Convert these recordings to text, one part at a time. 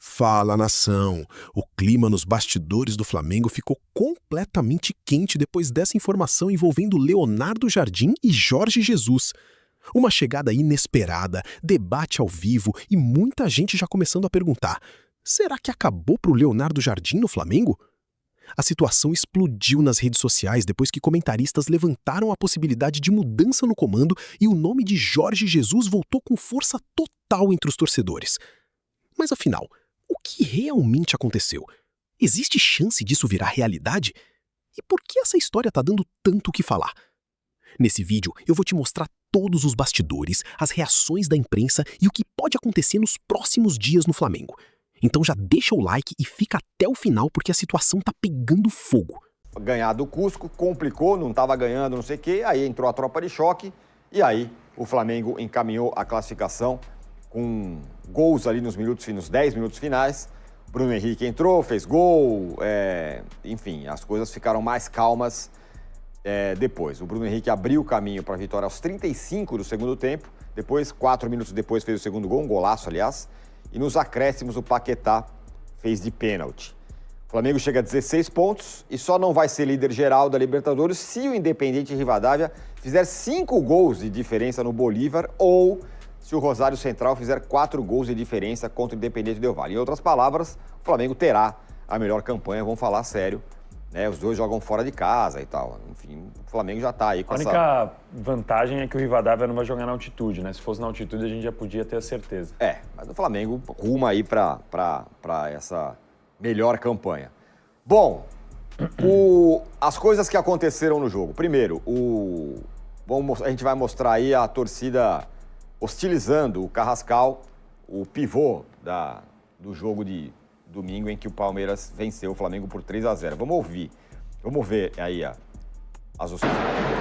Fala, nação! O clima nos bastidores do Flamengo ficou completamente quente depois dessa informação envolvendo Leonardo Jardim e Jorge Jesus. Uma chegada inesperada, debate ao vivo e muita gente já começando a perguntar: será que acabou pro Leonardo Jardim no Flamengo? A situação explodiu nas redes sociais depois que comentaristas levantaram a possibilidade de mudança no comando e o nome de Jorge Jesus voltou com força total entre os torcedores. Mas afinal, o que realmente aconteceu? Existe chance disso virar realidade? E por que essa história tá dando tanto o que falar? Nesse vídeo, eu vou te mostrar todos os bastidores, as reações da imprensa e o que pode acontecer nos próximos dias no Flamengo. Então já deixa o like e fica até o final porque a situação tá pegando fogo. Ganhar do Cusco, complicou, não estava ganhando, não sei o quê, aí entrou a tropa de choque e aí o Flamengo encaminhou a classificação com gols ali nos 10 minutos finais. Bruno Henrique entrou, fez gol, enfim, as coisas ficaram mais calmas depois. O Bruno Henrique abriu o caminho para a vitória aos 35 do segundo tempo, depois, 4 minutos depois, fez o segundo gol, um golaço, aliás, e nos acréscimos o Paquetá fez de pênalti. O Flamengo chega a 16 pontos e só não vai ser líder geral da Libertadores se o Independiente Rivadavia fizer 5 gols de diferença no Bolívar ou se o Rosário Central fizer 4 gols de diferença contra o Independiente Del Valle. Em outras palavras, o Flamengo terá a melhor campanha, vamos falar sério, né? Os dois jogam fora de casa e tal. Enfim, o Flamengo já está aí com essa... A única vantagem é que o Rivadavia não vai jogar na altitude, né? Se fosse na altitude, a gente já podia ter a certeza. Mas o Flamengo ruma aí para essa melhor campanha. Bom, as coisas que aconteceram no jogo. Primeiro, a gente vai mostrar aí a torcida hostilizando o Carrascal, o pivô do jogo de domingo em que o Palmeiras venceu o Flamengo por 3-0. Vamos ver aí as hostilidades.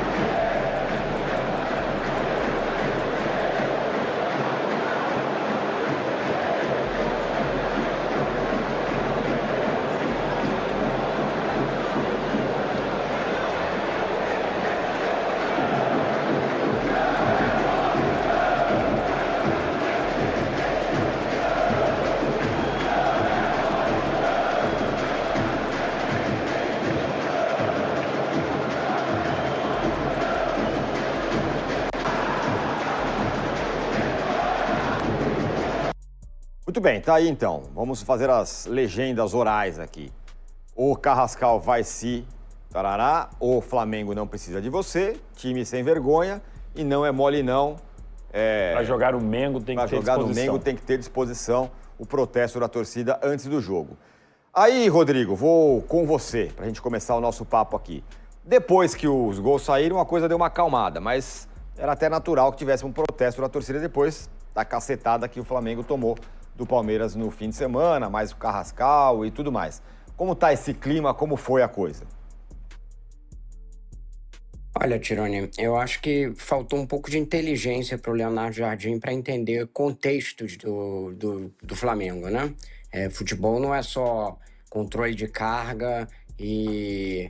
Muito bem, tá aí então. Vamos fazer as legendas orais aqui. O Carrascal vai se... Tarará, o Flamengo não precisa de você, time sem vergonha, e não é mole não. Para jogar o Mengo tem que ter disposição. Para jogar no Mengo tem que ter disposição, o protesto da torcida antes do jogo. Aí, Rodrigo, vou com você, pra gente começar o nosso papo aqui. Depois que os gols saíram, a coisa deu uma acalmada, mas era até natural que tivesse um protesto da torcida depois da cacetada que o Flamengo tomou do Palmeiras no fim de semana, mais o Carrascal e tudo mais. Como tá esse clima, como foi a coisa? Olha, Tironi, eu acho que faltou um pouco de inteligência para o Leonardo Jardim para entender contextos do Flamengo, né? Futebol não é só controle de carga e...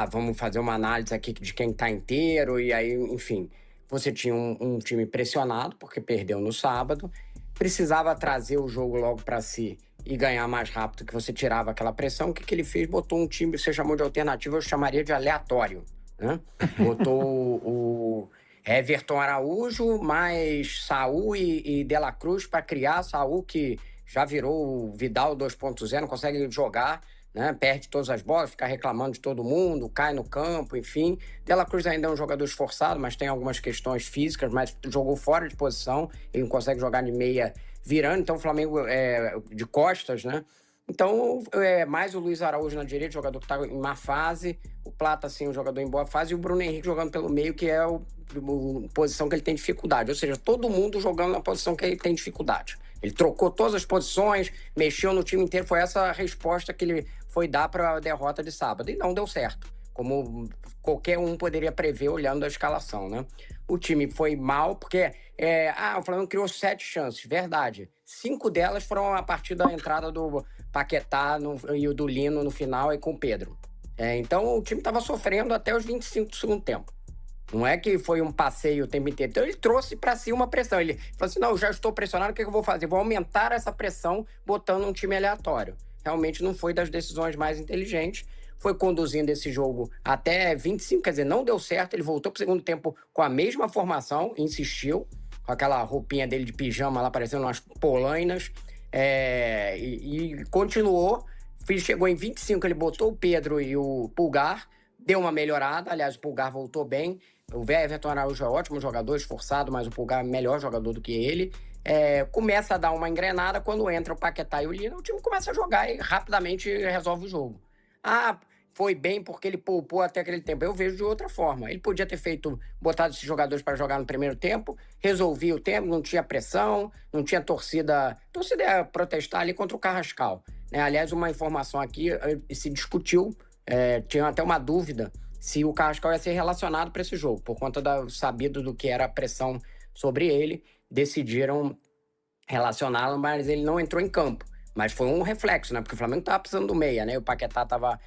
vamos fazer uma análise aqui de quem tá inteiro e aí, enfim. Você tinha um time pressionado, porque perdeu no sábado, precisava trazer o jogo logo para si e ganhar mais rápido, que você tirava aquela pressão. O que ele fez? Botou um time que você chamou de alternativa, eu chamaria de aleatório, né? Botou o Everton Araújo, mais Saul e De La Cruz para criar. Saul, que já virou o Vidal 2.0, não consegue jogar, né? Perde todas as bolas, fica reclamando de todo mundo, cai no campo, enfim. De La Cruz ainda é um jogador esforçado, mas tem algumas questões físicas, mas jogou fora de posição, ele não consegue jogar de meia virando, então o Flamengo de costas, né? Então, mais o Luiz Araújo na direita, jogador que está em má fase, o Plata, assim, um jogador em boa fase, e o Bruno Henrique jogando pelo meio, que é a posição que ele tem dificuldade. Ou seja, todo mundo jogando na posição que ele tem dificuldade. Ele trocou todas as posições, mexeu no time inteiro, foi essa a resposta que ele foi dar para a derrota de sábado. E não deu certo, como qualquer um poderia prever olhando a escalação, né? O time foi mal, porque o Flamengo criou 7 chances, verdade. 5 delas foram a partir da entrada do Paquetá e o do Lino no final e com o Pedro. Então o time estava sofrendo até os 25 do segundo tempo. Não é que foi um passeio o tempo inteiro. Então ele trouxe para si uma pressão. Ele falou assim, não, eu já estou pressionado, o que eu vou fazer? Vou aumentar essa pressão botando um time aleatório. Realmente não foi das decisões mais inteligentes. Foi conduzindo esse jogo até 25, quer dizer, não deu certo. Ele voltou para o segundo tempo com a mesma formação, insistiu, com aquela roupinha dele de pijama lá, parecendo umas polainas, e continuou. Chegou em 25, ele botou o Pedro e o Pulgar, deu uma melhorada. Aliás, o Pulgar voltou bem. O Everton Araújo é ótimo jogador, esforçado, mas o Pulgar é melhor jogador do que ele. Começa a dar uma engrenada, quando entra o Paquetá e o Lino, o time começa a jogar e rapidamente resolve o jogo. Foi bem porque ele poupou até aquele tempo. Eu vejo de outra forma. Ele podia ter botado esses jogadores para jogar no primeiro tempo, resolvia o tempo, não tinha pressão, não tinha torcida. A torcida ia protestar ali contra o Carrascal, né? Aliás, uma informação aqui, se discutiu, tinha até uma dúvida se o Carrascal ia ser relacionado para esse jogo, por conta sabido do que era a pressão sobre ele, decidiram relacioná-lo, mas ele não entrou em campo. Mas foi um reflexo, né? Porque o Flamengo estava precisando do meia, né? O Paquetá estava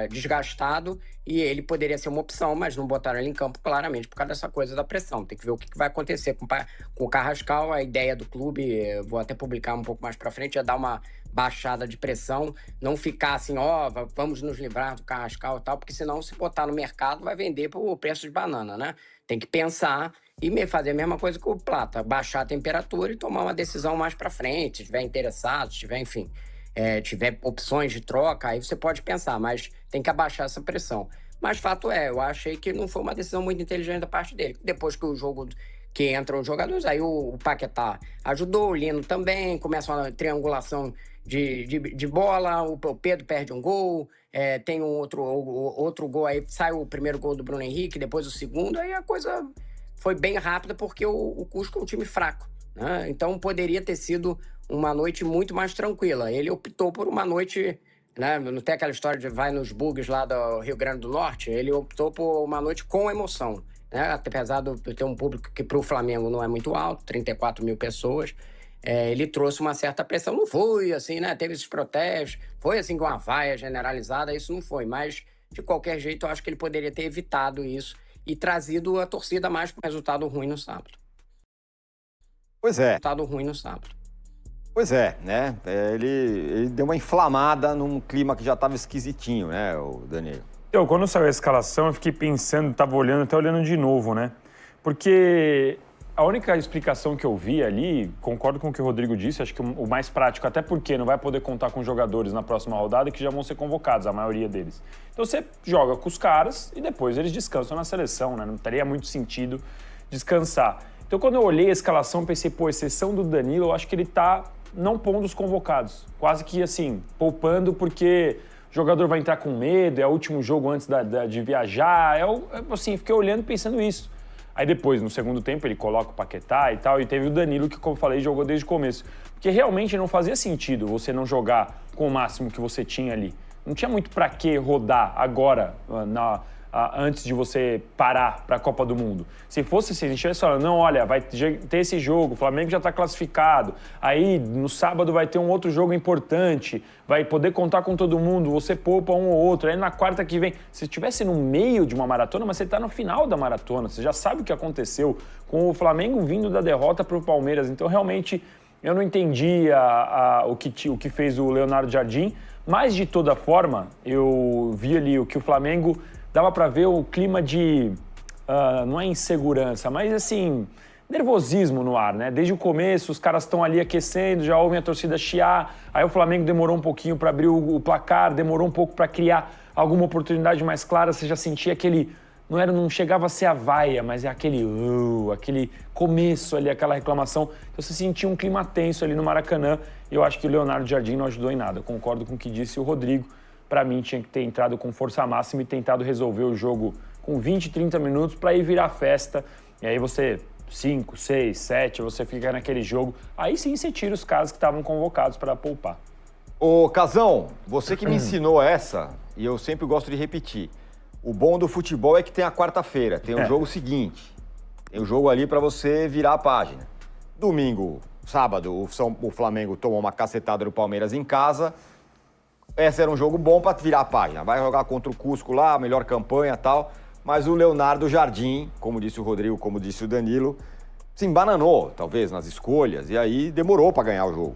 desgastado e ele poderia ser uma opção, mas não botaram ele em campo claramente por causa dessa coisa da pressão. Tem que ver o que vai acontecer com o Carrascal. A ideia do clube, vou até publicar um pouco mais pra frente, é dar uma baixada de pressão, não ficar assim, vamos nos livrar do Carrascal e tal, porque senão, se botar no mercado, vai vender por preço de banana, né? Tem que pensar e fazer a mesma coisa que o Plata, baixar a temperatura e tomar uma decisão mais pra frente, se estiver interessado, se tiver, enfim... tiver opções de troca, aí você pode pensar, mas tem que abaixar essa pressão. Mas fato eu achei que não foi uma decisão muito inteligente da parte dele. Depois que o jogo, que entram os jogadores, aí o Paquetá ajudou, o Lino também, começa uma triangulação de bola, o Pedro perde um gol, tem outro gol, aí sai o primeiro gol do Bruno Henrique, depois o segundo, aí a coisa foi bem rápida, porque o Cusco é um time fraco, né? Então poderia ter sido uma noite muito mais tranquila. Ele optou por uma noite, né? Não tem aquela história de vai nos bugs lá do Rio Grande do Norte? Ele optou por uma noite com emoção, né? Apesar de ter um público que para o Flamengo não é muito alto, 34 mil pessoas, ele trouxe uma certa pressão. Não foi assim, né? Teve esses protestos, foi assim com uma vaia generalizada, isso não foi. Mas, de qualquer jeito, eu acho que ele poderia ter evitado isso e trazido a torcida mais para um resultado ruim no sábado. Pois é. Resultado ruim no sábado. Pois é, né? Ele deu uma inflamada num clima que já estava esquisitinho, né, o Danilo? Então, quando saiu a escalação, eu fiquei pensando, estava olhando, até olhando de novo, né? Porque a única explicação que eu vi ali, concordo com o que o Rodrigo disse, acho que o mais prático, até porque não vai poder contar com jogadores na próxima rodada que já vão ser convocados, a maioria deles. Então você joga com os caras e depois eles descansam na seleção, né? Não teria muito sentido descansar. Então, quando eu olhei a escalação, pensei, exceção do Danilo, eu acho que ele tá não pondo os convocados. Quase que, assim, poupando porque o jogador vai entrar com medo, é o último jogo antes de viajar. Assim, fiquei olhando e pensando isso. Aí depois, no segundo tempo, ele coloca o Paquetá e tal, e teve o Danilo que, como eu falei, jogou desde o começo. Porque realmente não fazia sentido você não jogar com o máximo que você tinha ali. Não tinha muito pra que rodar agora, antes de você parar para a Copa do Mundo. Se fosse assim, a gente tivesse falando, não, olha, vai ter esse jogo, o Flamengo já está classificado, aí no sábado vai ter um outro jogo importante, vai poder contar com todo mundo, você poupa um ou outro, aí na quarta que vem, se estivesse no meio de uma maratona, mas você está no final da maratona, você já sabe o que aconteceu com o Flamengo vindo da derrota para o Palmeiras, então realmente eu não entendi o que fez o Leonardo Jardim, mas de toda forma, eu vi ali o que o Flamengo... Dava para ver o clima de, não é insegurança, mas assim, nervosismo no ar, né? Desde o começo, os caras estão ali aquecendo, já ouvem a torcida chiar, aí o Flamengo demorou um pouquinho para abrir o placar, demorou um pouco para criar alguma oportunidade mais clara, você já sentia aquele, não chegava a ser a vaia, mas é aquele começo ali, aquela reclamação, então você sentia um clima tenso ali no Maracanã, e eu acho que o Leonardo Jardim não ajudou em nada, eu concordo com o que disse o Rodrigo. Para mim, tinha que ter entrado com força máxima e tentado resolver o jogo com 20, 30 minutos para ir virar festa. E aí você, 5, 6, 7, você fica naquele jogo. Aí sim você tira os caras que estavam convocados para poupar. Ô, Casão, você que me ensinou essa, e eu sempre gosto de repetir. O bom do futebol é que tem a quarta-feira, tem o jogo seguinte. Tem o jogo ali para você virar a página. Domingo, sábado, o Flamengo tomou uma cacetada do Palmeiras em casa. Esse era um jogo bom para virar a página. Vai jogar contra o Cusco lá, melhor campanha e tal. mas o Leonardo Jardim, como disse o Rodrigo, como disse o Danilo, se embananou, talvez, nas escolhas, e aí demorou para ganhar o jogo.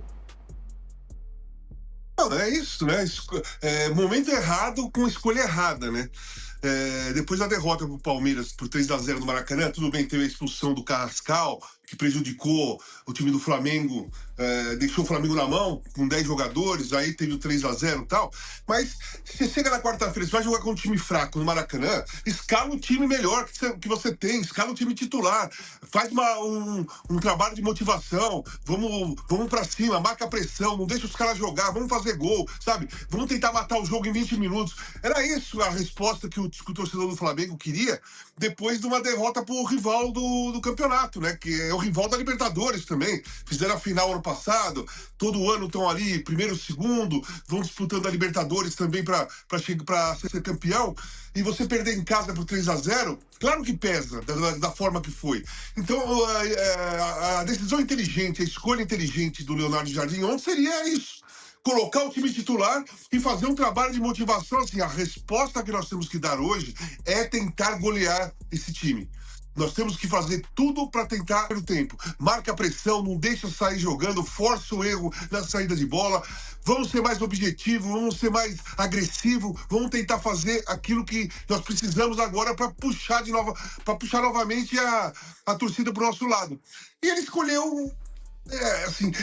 Não, é isso, né? Momento errado com escolha errada, né? Depois da derrota pro Palmeiras por 3-0 no Maracanã, tudo bem, teve a expulsão do Carrascal, que prejudicou o time do Flamengo, deixou o Flamengo na mão, com 10 jogadores, aí teve o 3-0 e tal. Mas você chega na quarta-feira, você vai jogar com um time fraco no Maracanã, escala o time melhor que você tem, escala o time titular, faz um trabalho de motivação, vamos pra cima, marca a pressão, não deixa os caras jogar, vamos fazer gol, sabe? Vamos tentar matar o jogo em 20 minutos. Era isso a resposta que o torcedor do Flamengo queria, depois de uma derrota pro rival do campeonato, né? Que é o rival da Libertadores também. Fizeram a final ano passado, todo ano estão ali, primeiro, segundo, vão disputando a Libertadores também para ser campeão. E você perder em casa por 3-0, claro que pesa, da forma que foi. Então, a decisão inteligente, a escolha inteligente do Leonardo Jardim ontem seria isso. Colocar o time titular e fazer um trabalho de motivação. Assim, a resposta que nós temos que dar hoje é tentar golear esse time. Nós temos que fazer tudo para tentar o tempo. Marca a pressão, não deixa sair jogando, força o erro na saída de bola. Vamos ser mais objetivos, vamos ser mais agressivos, vamos tentar fazer aquilo que nós precisamos agora para puxar novamente a torcida para o nosso lado. E ele escolheu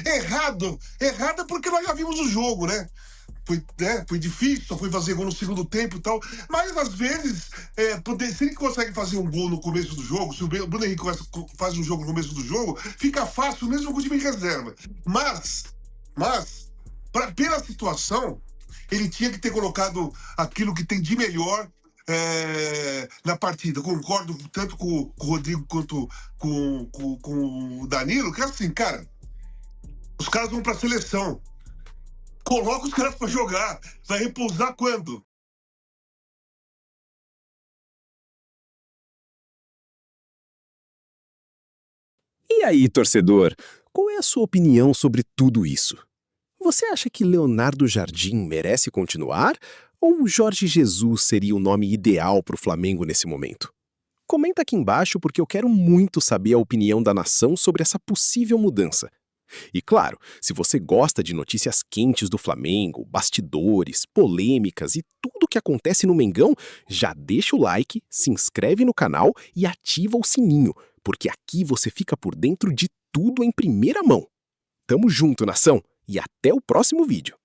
errado porque nós já vimos o jogo, né? Foi difícil, só foi fazer gol no segundo tempo e tal, mas às vezes, se ele consegue fazer um gol no começo do jogo, se o Bruno Henrique faz um jogo no começo do jogo, fica fácil mesmo com o time em reserva. Mas pela situação, ele tinha que ter colocado aquilo que tem de melhor na partida. Concordo tanto com o Rodrigo quanto com o Danilo, que é assim, cara, os caras vão pra seleção. Coloca os caras pra jogar. Vai repousar quando? E aí, torcedor, qual é a sua opinião sobre tudo isso? Você acha que Leonardo Jardim merece continuar? Ou Jorge Jesus seria o nome ideal para o Flamengo nesse momento? Comenta aqui embaixo porque eu quero muito saber a opinião da nação sobre essa possível mudança. E claro, se você gosta de notícias quentes do Flamengo, bastidores, polêmicas e tudo que acontece no Mengão, já deixa o like, se inscreve no canal e ativa o sininho, porque aqui você fica por dentro de tudo em primeira mão. Tamo junto, nação, e até o próximo vídeo.